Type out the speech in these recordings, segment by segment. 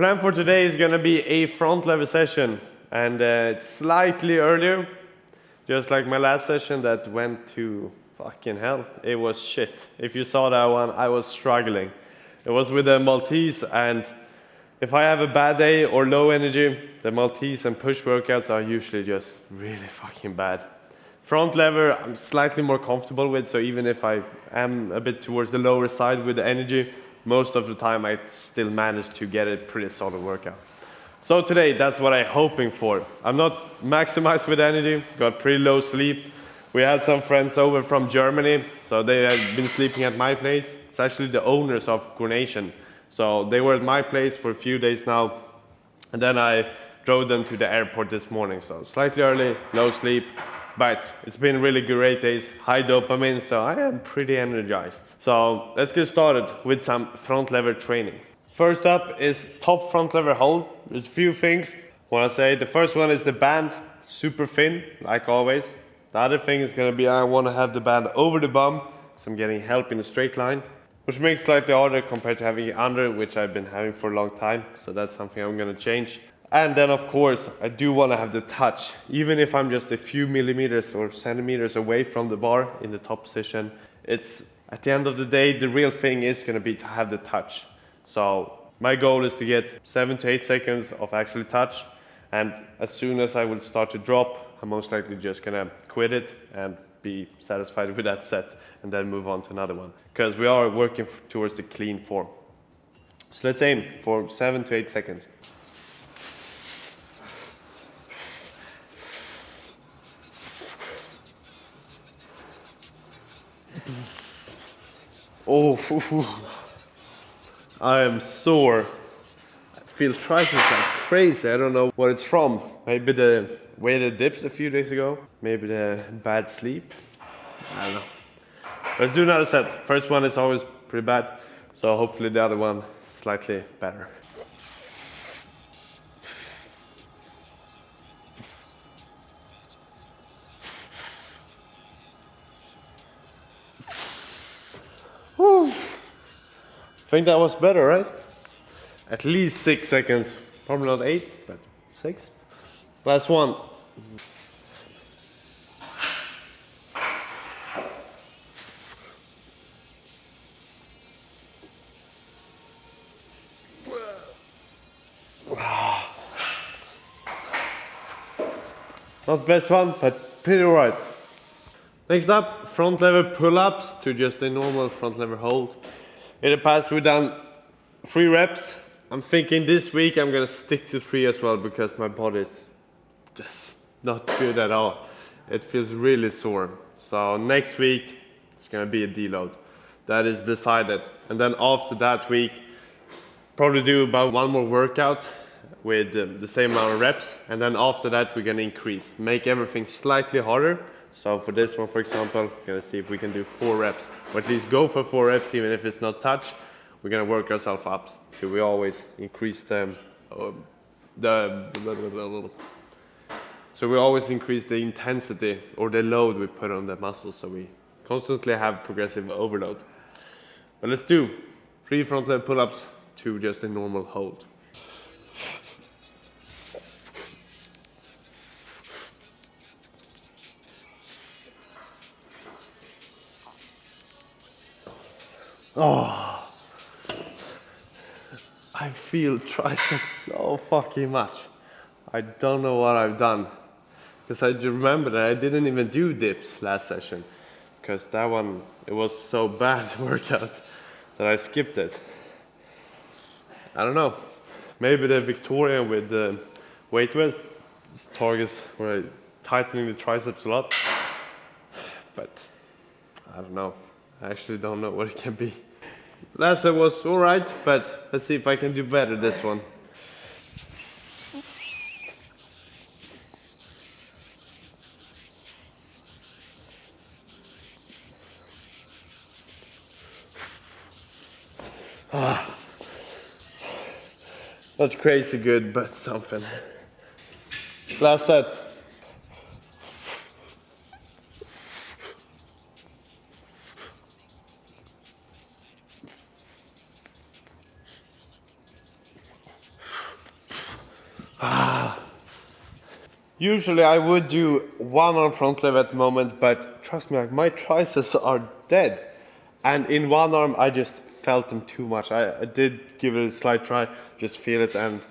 Plan for today is gonna be a front lever session, and it's slightly earlier, just like my last session that went to fucking hell. It was shit. If you saw that one, I was struggling. It was with the Maltese, and if I have a bad day or low energy, the Maltese and push workouts are usually just really fucking bad. Front lever, I'm slightly more comfortable with, so even if I am a bit towards the lower side with the energy, most of the time I still manage to get a pretty solid workout. So today, that's what I'm hoping for. I'm not maximized with energy, got pretty low sleep. We had some friends over from Germany, so they had been sleeping at my place. It's actually the owners of Coronation. So they were at my place for a few days now, and then I drove them to the airport this morning. So slightly early, no sleep, but it's been really great days, high dopamine, so I am pretty energized. So let's get started with some front lever training. First up is top front lever hold. There's a few things I want to say. The first one is the band, super thin, like always. The other thing is going to be I want to have the band over the bum, so I'm getting help in a straight line, which makes it slightly harder compared to having it under, which I've been having for a long time. So that's something I'm going to change. And then of course, I do want to have the touch. Even if I'm just a few millimeters or centimeters away from the bar in the top position, it's at the end of the day, the real thing is going to be to have the touch. So my goal is to get 7 to 8 seconds of actually touch. And as soon as I will start to drop, I'm most likely just going to quit it and be satisfied with that set and then move on to another one. Because we are working towards the clean form. So let's aim for 7 to 8 seconds. Oh, I am sore. I feel triceps like crazy. I don't know what it's from. Maybe the weighted dips a few days ago. Maybe the bad sleep. I don't know. Let's do another set. First one is always pretty bad, so hopefully the other one is slightly better. Whew. I think that was better, right? At least 6 seconds. Probably not 8, but 6. Last one. Not the best one, but pretty alright. Next up, front lever pull-ups to just a normal front lever hold. In the past we've done 3 reps. I'm thinking this week I'm gonna stick to 3 as well because my body's just not good at all. It feels really sore. So next week it's gonna be a deload. That is decided. And then after that week, probably do about 1 more workout with the same amount of reps. And then after that we're gonna increase, make everything slightly harder. So for this one, for example, we're gonna see if we can do 4 reps, or at least go for 4 reps, even if it's not touch. We're gonna work ourselves up till we always increase so we always increase the intensity or the load we put on the muscles, so we constantly have progressive overload. But let's do 3 front leg pull-ups to just a normal hold. Oh, I feel triceps so fucking much. I don't know what I've done. Because I remember that I didn't even do dips last session. Because that one, it was so bad workout that I skipped it. I don't know. Maybe the Victorian with the weight vest targets were tightening the triceps a lot. But I don't know. I actually don't know what it can be. Last set was alright, but let's see if I can do better this one. Not crazy good, but something. Last set. Usually I would do one arm front lever at the moment, but trust me, like my triceps are dead. And in one arm, I just felt them too much. I did give it a slight try, just feel it, and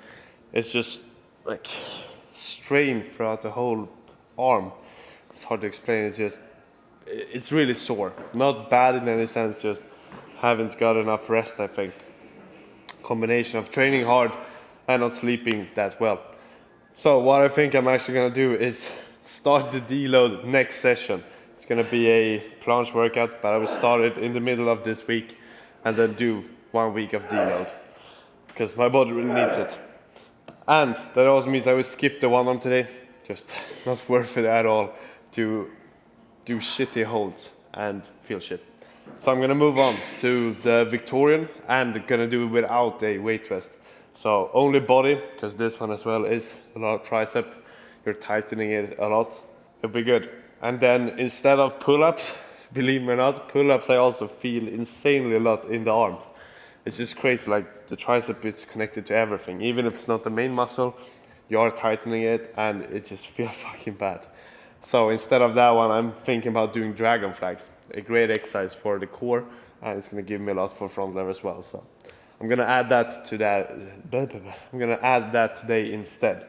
it's just like strained throughout the whole arm. It's hard to explain. It's really sore. Not bad in any sense, just haven't got enough rest, I think. Combination of training hard and not sleeping that well. So what I think I'm actually gonna do is start the deload next session. It's gonna be a planche workout, but I will start it in the middle of this week and then do 1 week of deload because my body really needs it. And that also means I will skip the one arm today. Just not worth it at all to do shitty holds and feel shit. So I'm gonna move on to the Victorian and gonna do it without a weight vest. So only body, because this one as well is a lot of tricep. You're tightening it a lot. It'll be good. And then instead of pull-ups, believe me or not, pull-ups I also feel insanely a lot in the arms. It's just crazy, like the tricep is connected to everything. Even if it's not the main muscle, you are tightening it and it just feels fucking bad. So instead of that one, I'm thinking about doing dragon flags. A great exercise for the core, and it's gonna give me a lot for front lever as well. So I'm gonna add that to that. I'm gonna add that today instead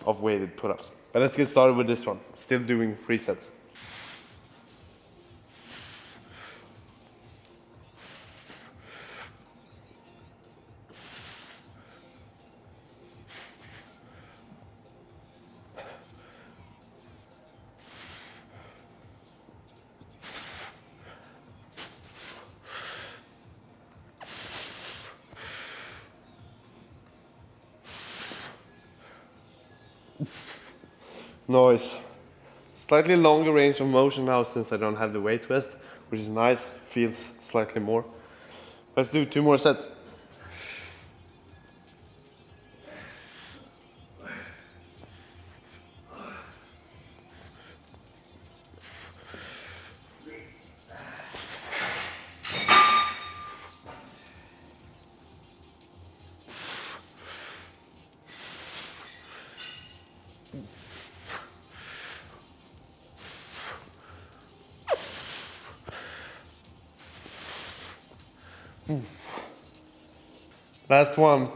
of weighted pull-ups. But let's get started with this one. Still doing 3 sets. Noise. Slightly longer range of motion now since I don't have the weight vest, which is nice, feels slightly more. Let's do 2 more sets. Last one.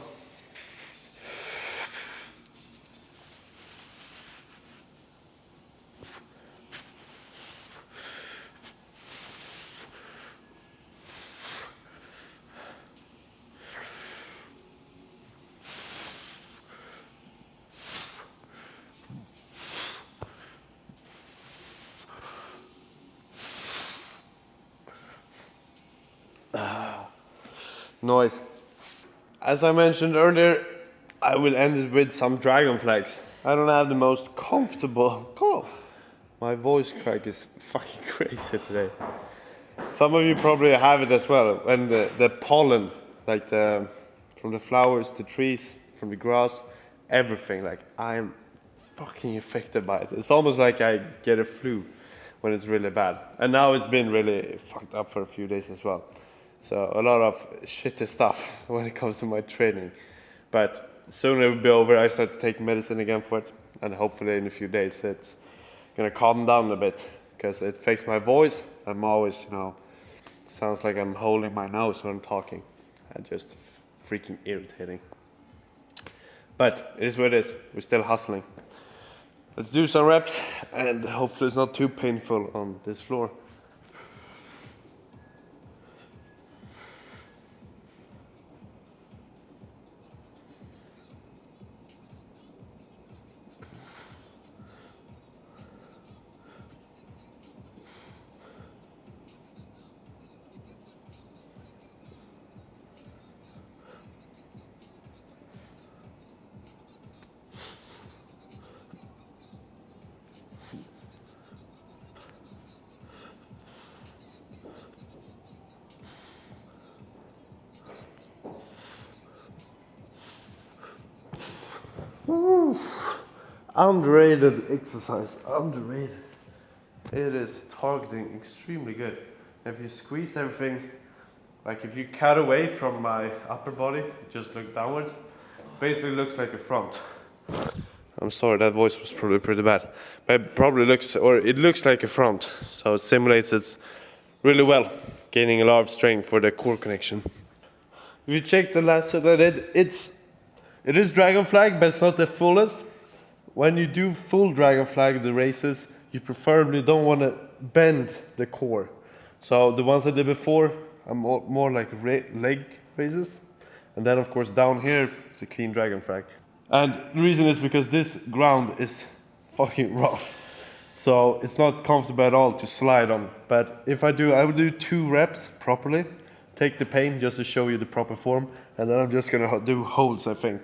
Noise. As I mentioned earlier, I will end it with some dragon flags. I don't have the most comfortable. Oh, my voice crack is fucking crazy today. Some of you probably have it as well. When the pollen, like from the flowers, the trees, from the grass, everything. Like I'm fucking affected by it. It's almost like I get a flu when it's really bad. And now it's been really fucked up for a few days as well. So a lot of shitty stuff when it comes to my training. But soon it will be over. I start to take medicine again for it. And hopefully in a few days it's gonna calm down a bit. Because it affects my voice. I'm always, sounds like I'm holding my nose when I'm talking. And just freaking irritating. But it is what it is. We're still hustling. Let's do some reps. And hopefully it's not too painful on this floor. Woo. Underrated exercise, underrated. It is targeting extremely good. If you squeeze everything, like if you cut away from my upper body, just look downwards, basically looks like a front. I'm sorry, that voice was probably pretty bad. But it probably looks, or it looks like a front. So it simulates it really well, gaining a lot of strength for the core connection. If you check the last set I did, it is dragon flag, but it's not the fullest. When you do full dragon flag, the races, you preferably don't want to bend the core. So the ones I did before are more like leg raises. And then of course down here is a clean dragon flag. And the reason is because this ground is fucking rough. So it's not comfortable at all to slide on. But if I will do 2 reps properly. Take the pain just to show you the proper form. And then I'm just gonna do holds, I think.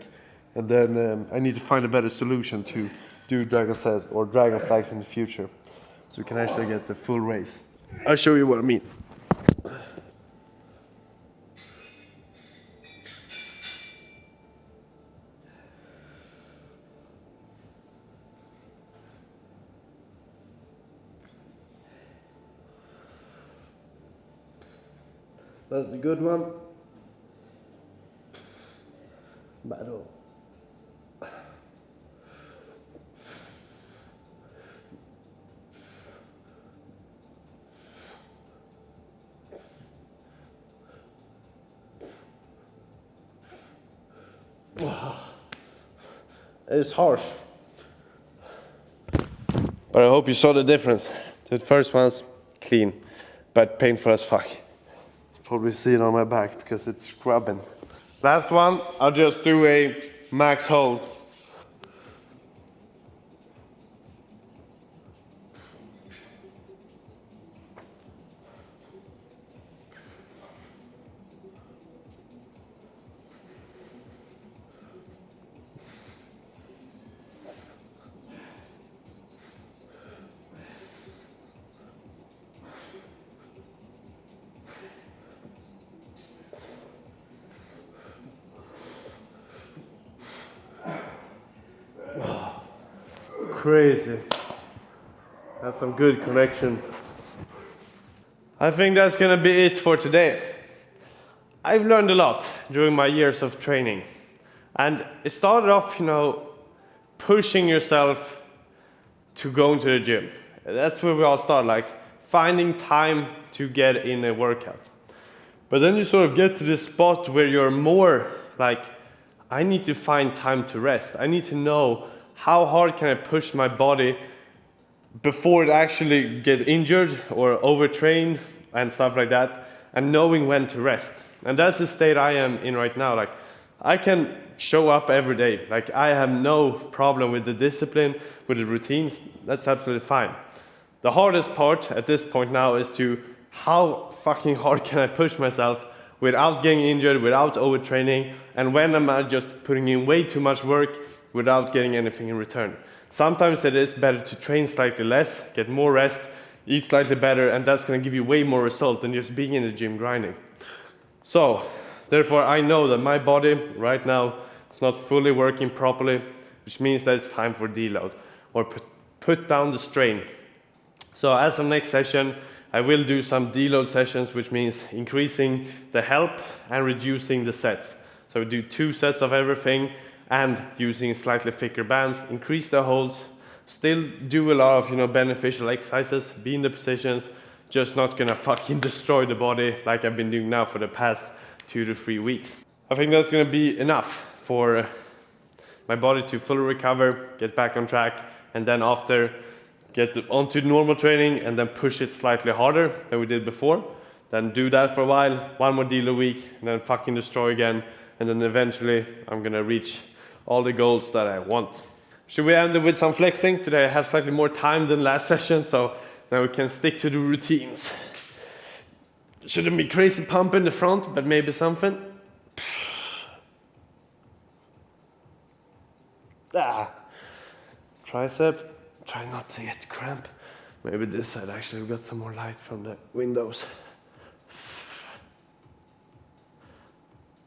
And then I need to find a better solution to do dragon sets or dragon flags in the future. So you can actually get the full race. I'll show you what I mean. That's a good one. Battle. It's harsh. But I hope you saw the difference. The first one's clean, but painful as fuck. Probably see it on my back because it's scrubbing. Last one, I'll just do a max hold. Crazy. That's some good connection. I think that's gonna be it for today. I've learned a lot during my years of training. And it started off, pushing yourself to go into the gym. That's where we all start, like finding time to get in a workout. But then you sort of get to this spot where you're more like, I need to find time to rest. I need to know how hard can I push my body before it actually gets injured or overtrained and stuff like that, and knowing when to rest. And that's the state I am in right now. Like, I can show up every day. Like, I have no problem with the discipline, with the routines. That's absolutely fine. The hardest part at this point now is to how fucking hard can I push myself without getting injured, without overtraining, and when am I just putting in way too much work without getting anything in return. Sometimes it is better to train slightly less, get more rest, eat slightly better, and that's going to give you way more result than just being in the gym grinding. So, therefore I know that my body right now is not fully working properly, which means that it's time for deload, or put down the strain. So as of next session, I will do some deload sessions, which means increasing the help and reducing the sets. So we do 2 sets of everything, and using slightly thicker bands, increase the holds, still do a lot of beneficial exercises, be in the positions, just not gonna fucking destroy the body like I've been doing now for the past 2 to 3 weeks. I think that's gonna be enough for my body to fully recover, get back on track, and then after get onto normal training and then push it slightly harder than we did before. Then do that for a while, 1 more deal a week, and then fucking destroy again, and then eventually I'm gonna reach all the goals that I want. Should we end it with some flexing? Today I have slightly more time than last session, so now we can stick to the routines. Shouldn't be crazy pump in the front, but maybe something. Tricep, try not to get cramp. Maybe this side actually got some more light from the windows.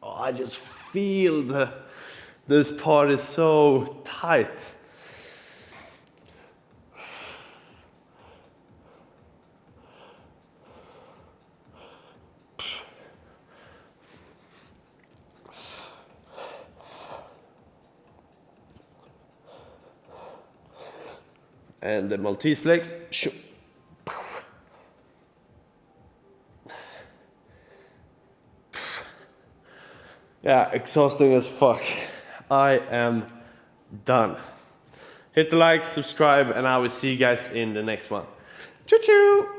Oh, I just feel this part is so tight. And the Maltese legs. Yeah, exhausting as fuck. I am done. Hit the like, subscribe, and I will see you guys in the next one. Choo choo!